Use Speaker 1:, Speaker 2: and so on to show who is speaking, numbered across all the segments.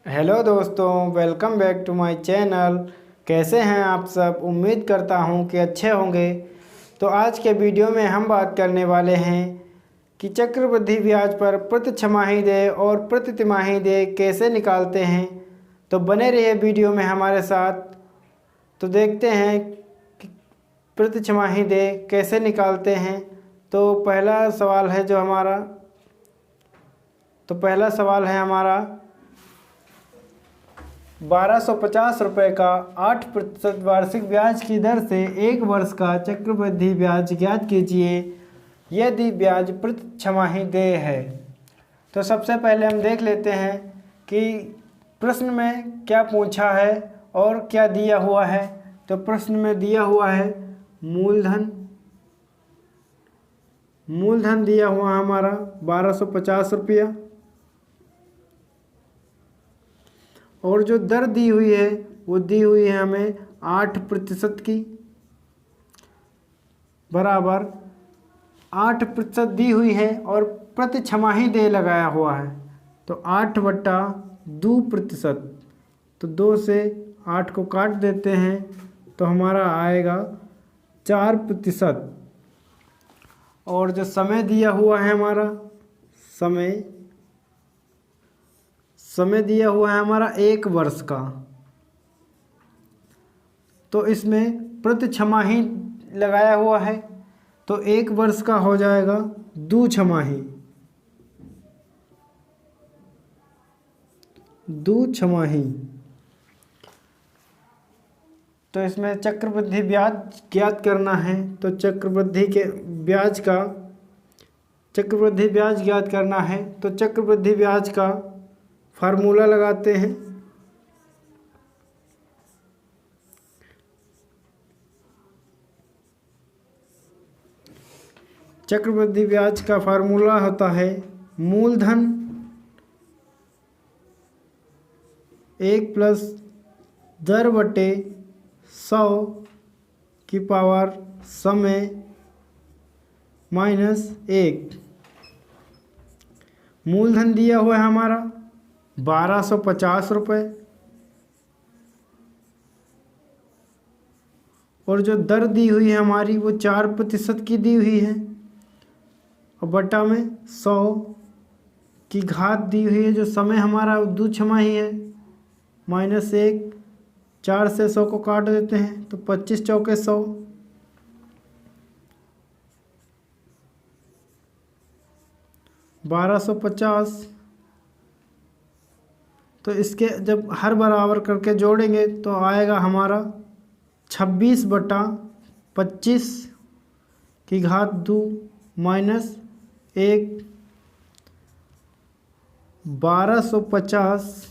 Speaker 1: Hello दोस्तों, welcome back to my channel. कैसे हैं आप सब? उम्मीद करता हूं कि अच्छे होंगे। तो आज के वीडियो में हम बात करने वाले हैं कि चक्रवृद्धि ब्याज पर प्रति छमाही देय और प्रति तिमाही देय कैसे निकालते हैं। तो बने रहिए वीडियो में हमारे साथ। तो देखते हैं कि प्रति छमाही देय कैसे निकालते हैं। तो पहला सवाल है हमारा 1250 रुपये का 8% वार्षिक ब्याज की दर से 1 वर्ष का चक्रवृद्धि ब्याज ज्ञात कीजिए यदि ब्याज प्रति छमाही देय है। तो सबसे पहले हम देख लेते हैं कि प्रश्न में क्या पूछा है और क्या दिया हुआ है। तो प्रश्न में दिया हुआ है मूलधन दिया हुआ है हमारा 1250 रुपया, और जो दर दी हुई है वो दी हुई है हमें 8% की, बराबर 8% दी हुई है और प्रति छमाही देय लगाया हुआ है। तो 8/2%। तो 2 से 8 को काट देते हैं तो हमारा आएगा 4%। और जो समय दिया हुआ है हमारा समय दिया हुआ है हमारा 1 वर्ष का। तो इसमें प्रति छमाही लगाया हुआ है तो 1 वर्ष का हो जाएगा 2 छमाही। तो इसमें चक्रवृद्धि ब्याज ज्ञात करना है। तो चक्रवृद्धि ब्याज ज्ञात करना है। तो चक्रवृद्धि ब्याज का फार्मूला लगाते हैं। चक्रवृद्धि ब्याज का फार्मूला होता है मूलधन 1 प्लस दर बटे 100 की पावर समय -1। मूलधन दिया हुआ है हमारा 1250 रुपये, और जो दर दी हुई है हमारी वो 4% की दी हुई है, और बटा में 100 की घात दी हुई है। जो समय हमारा 2 छमाही है, -1। 4 से 100 को काट देते हैं तो 25 चौके 100। 1250। तो इसके जब हर बराबर करके जोड़ेंगे तो आएगा हमारा 26/25 की घात 2 -1। 1250।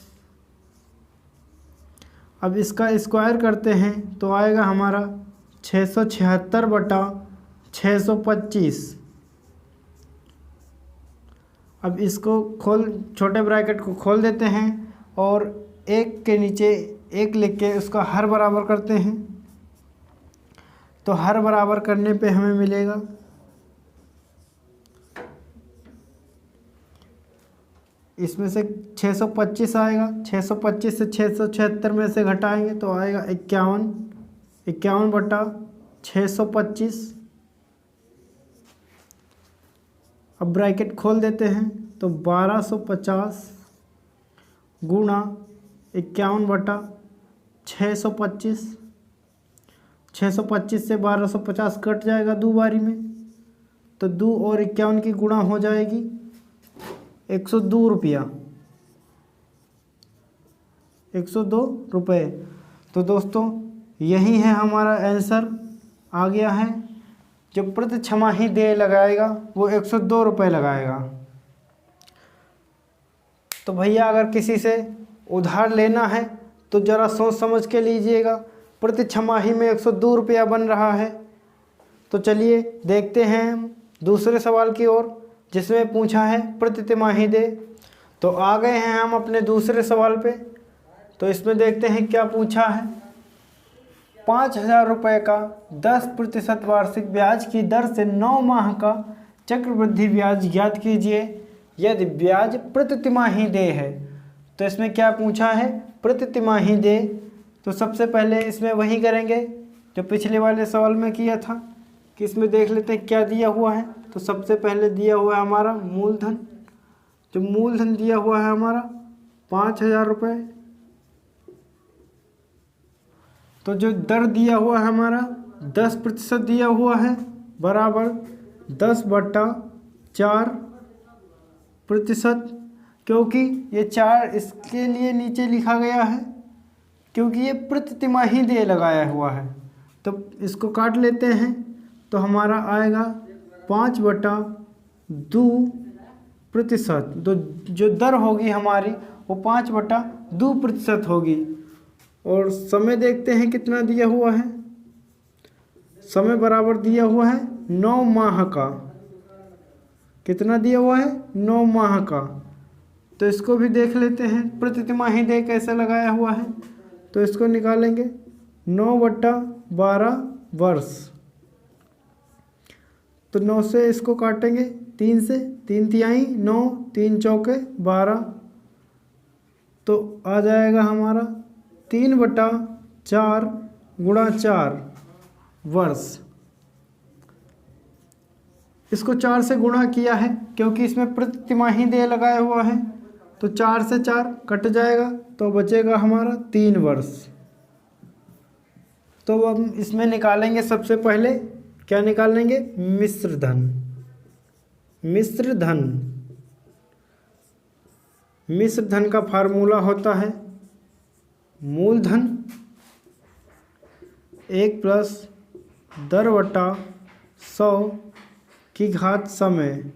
Speaker 1: अब इसका स्क्वायर करते हैं तो आएगा हमारा 676/625। अब इसको छोटे ब्रैकेट को खोल देते हैं और 1 के नीचे 1 लिख के उसका हर बराबर करते हैं। तो हर बराबर करने पे हमें मिलेगा इसमें से 625 आएगा। 625 से 676 में से घटाएंगे तो आएगा 51/625। अब ब्रैकेट खोल देते हैं तो 1250 गुणा 51/625। 625 से 1250 कट जाएगा 2 बारी में, तो 2 और 51 की गुणा हो जाएगी 102 रुपया। 102 रुपये। तो दोस्तों यही है हमारा आंसर आ गया है। जो प्रति छमाही देय लगाएगा वो 102 रुपये लगाएगा। तो भैया अगर किसी से उधार लेना है तो ज़रा सोच समझ के लीजिएगा। प्रति छमाही में 102 रुपया बन रहा है। तो चलिए देखते हैं हम दूसरे सवाल की ओर, जिसमें पूछा है प्रति तिमाही देय। तो आ गए हैं हम अपने दूसरे सवाल पे। तो इसमें देखते हैं क्या पूछा है। 5000 रुपये का 10% वार्षिक ब्याज की दर से 9 माह का चक्रवृद्धि ब्याज ज्ञात कीजिए यदि ब्याज प्रति तिमाही देय है। तो इसमें क्या पूछा है, प्रति तिमाही दे। तो सबसे पहले इसमें वही करेंगे जो पिछले वाले सवाल में किया था कि इसमें देख लेते हैं क्या दिया हुआ है। तो सबसे पहले दिया हुआ है हमारा मूलधन। जो मूलधन दिया हुआ है हमारा 5,000 रुपये। तो जो दर दिया हुआ है हमारा 10% दिया हुआ है, बराबर 10/4%। क्योंकि ये 4 इसके लिए नीचे लिखा गया है क्योंकि ये प्रति तिमाही दे लगाया हुआ है। तो इसको काट लेते हैं तो हमारा आएगा 5/2%। तो जो दर होगी हमारी वो 5/2% होगी। और समय देखते हैं कितना दिया हुआ है। समय बराबर दिया हुआ है 9 माह का। कितना दिया हुआ है, 9 माह का। तो इसको भी देख लेते हैं प्रति तिमाही दे कैसे लगाया हुआ है। तो इसको निकालेंगे 9/12 वर्ष। तो 9 से इसको काटेंगे 3 से, 3 तिहाई 9, 3 चौके 12। तो आ जाएगा हमारा 3/4 गुणा 4 वर्ष। इसको 4 से गुणा किया है क्योंकि इसमें प्रति तिमाही दे लगाया हुआ है। तो 4 से 4 कट जाएगा तो बचेगा हमारा 3 वर्ष। तो हम इसमें निकालेंगे सबसे पहले क्या निकालेंगे, मिश्र धन। मिश्र धन, मिश्र धन का फार्मूला होता है मूलधन 1 + दर/100 की घात समय।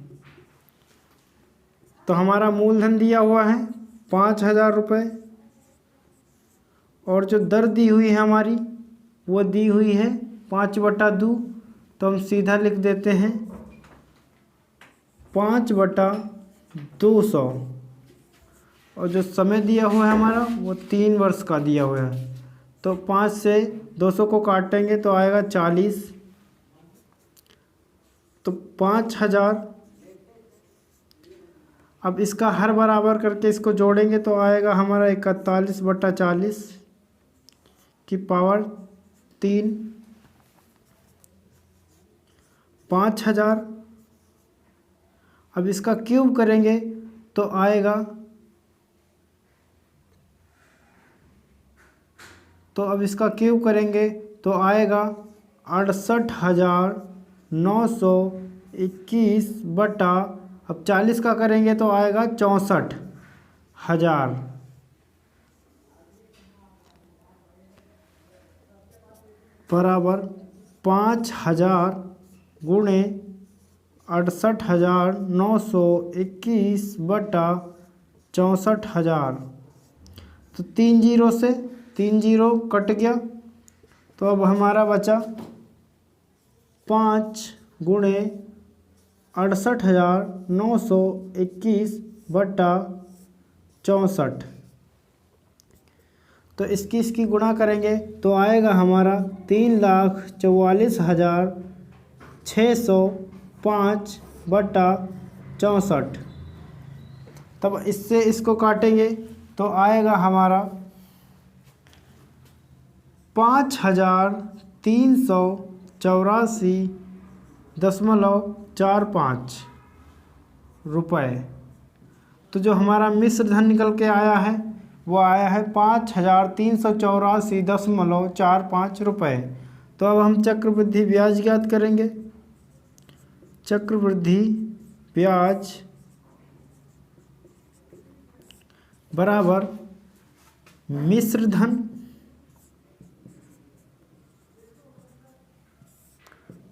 Speaker 1: तो हमारा मूलधन दिया हुआ है 5,000 रुपये और जो दर दी हुई है हमारी वो दी हुई है 5/2। तो हम सीधा लिख देते हैं 5/200। और जो समय दिया हुआ है हमारा वो 3 वर्ष का दिया हुआ है। तो 5 से 200 को काटेंगे तो आएगा 40। तो 5,000। अब इसका हर बराबर करके इसको जोड़ेंगे तो आएगा हमारा 41/40 की पावर 3। 5,000। अब इसका क्यूब करेंगे तो आएगा, तो अब इसका क्यूब करेंगे तो आएगा 68,921 बटा, अब 40 का करेंगे तो आएगा 64,000 बराबर 5,000 गुणे 68,921 बटा 64,000। तो 3 जीरो से 3 जीरो कट गया। तो अब हमारा बचा 5 गुणे 68,921 बटा 64। तो इसकी गुणा करेंगे तो आएगा हमारा 3,44,605 बटा 64। तब इससे इसको काटेंगे तो आएगा हमारा 5,384.45 रुपये। तो जो हमारा मिश्र धन निकल के आया है वो आया है 5,384.45 रुपये। तो अब हम चक्रवृद्धि ब्याज ज्ञात करेंगे। चक्रवृद्धि ब्याज बराबर मिश्र धन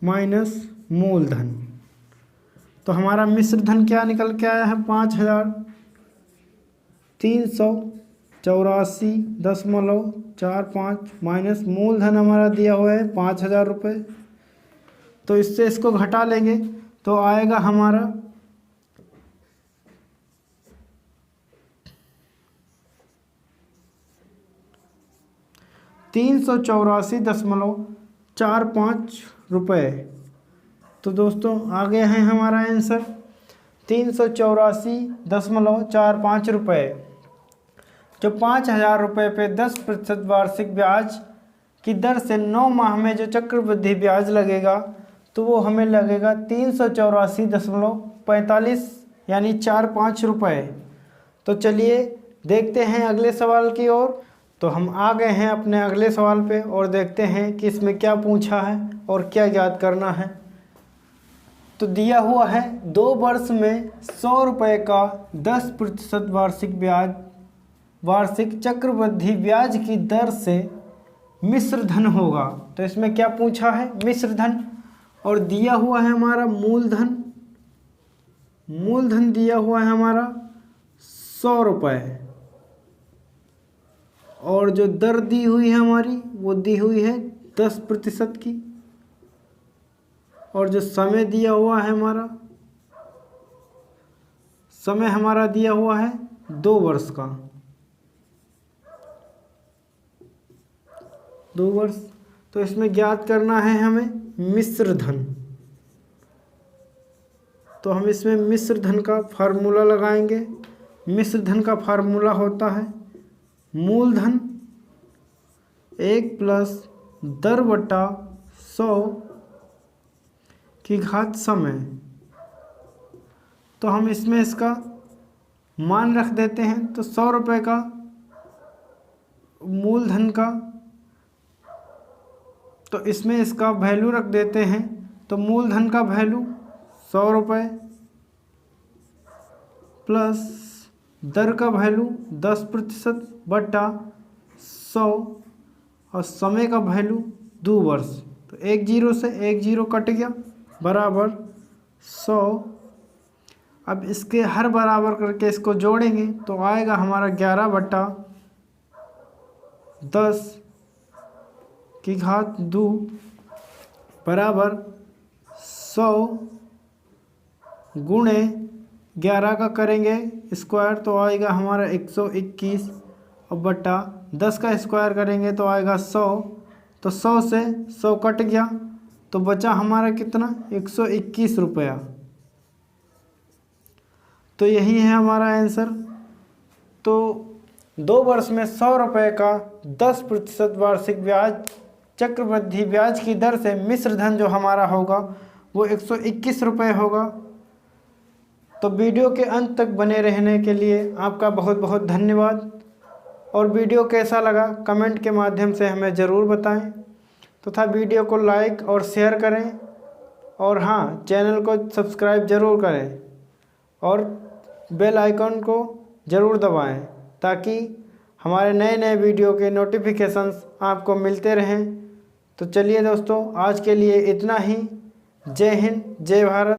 Speaker 1: माइनस मूलधन। तो हमारा मिश्र धन क्या निकल के आया है 5,384.45 माइनस मूलधन हमारा दिया हुआ है 5,000 रुपये। तो इससे इसको घटा लेंगे तो आएगा हमारा 384.45 रुपये। तो दोस्तों आ गया है हमारा आंसर 384.45 रुपये। जो 5,000 रुपये पे 10% वार्षिक ब्याज की दर से 9 माह में जो चक्रवृद्धि ब्याज लगेगा तो वो हमें लगेगा 384.45 यानी 4-5 रुपये। तो चलिए देखते हैं अगले सवाल की ओर। तो हम आ गए हैं अपने अगले सवाल पे और देखते हैं कि इसमें क्या पूछा है और क्या याद करना है। तो दिया हुआ है 2 वर्ष में 100 रुपये का 10% वार्षिक चक्रवृद्धि ब्याज की दर से मिश्र धन होगा। तो इसमें क्या पूछा है, मिश्र धन, और दिया हुआ है हमारा मूलधन। मूलधन दिया हुआ है हमारा 100 रुपये और जो दर दी हुई है हमारी वो दी हुई है 10% की, और जो समय दिया हुआ है हमारा, समय हमारा दिया हुआ है 2 वर्ष का, 2 वर्ष। तो इसमें ज्ञात करना है हमें मिश्र धन। तो हम इसमें मिश्र धन का फार्मूला लगाएंगे। मिश्र धन का फार्मूला होता है मूलधन 1 प्लस दर बटा 100 की घात समय। तो हम इसमें इसका मान रख देते हैं। तो 100 रुपये का मूलधन का, तो इसमें इसका वैल्यू रख देते हैं। तो मूलधन का वैल्यू 100 रुपये प्लस दर का वैल्यू 10% बटा 100 और समय का वैल्यू 2 वर्ष। तो 1 0 से 1 0 कट गया बराबर 100। अब इसके हर बराबर करके इसको जोड़ेंगे तो आएगा हमारा 11 बटा 10 की घात 2 बराबर 100 गुणे 11 का करेंगे स्क्वायर तो आएगा हमारा 121 और बटा 10 का स्क्वायर करेंगे तो आएगा 100। तो 100 से 100 कट गया तो बचा हमारा कितना, 121 रुपया। तो यही है हमारा आंसर। तो 2 वर्ष में 100 रुपये का 10% वार्षिक ब्याज चक्रवृद्धि ब्याज की दर से मिश्र धन जो हमारा होगा वो 121 रुपये होगा। तो वीडियो के अंत तक बने रहने के लिए आपका बहुत बहुत धन्यवाद। और वीडियो कैसा लगा कमेंट के माध्यम से हमें ज़रूर बताएं तथा वीडियो को लाइक और शेयर करें। और हाँ, चैनल को सब्सक्राइब ज़रूर करें और बेल आइकन को ज़रूर दबाएं ताकि हमारे नए नए वीडियो के नोटिफिकेशंस आपको मिलते रहें। तो चलिए दोस्तों, आज के लिए इतना ही। जय हिंद, जय भारत।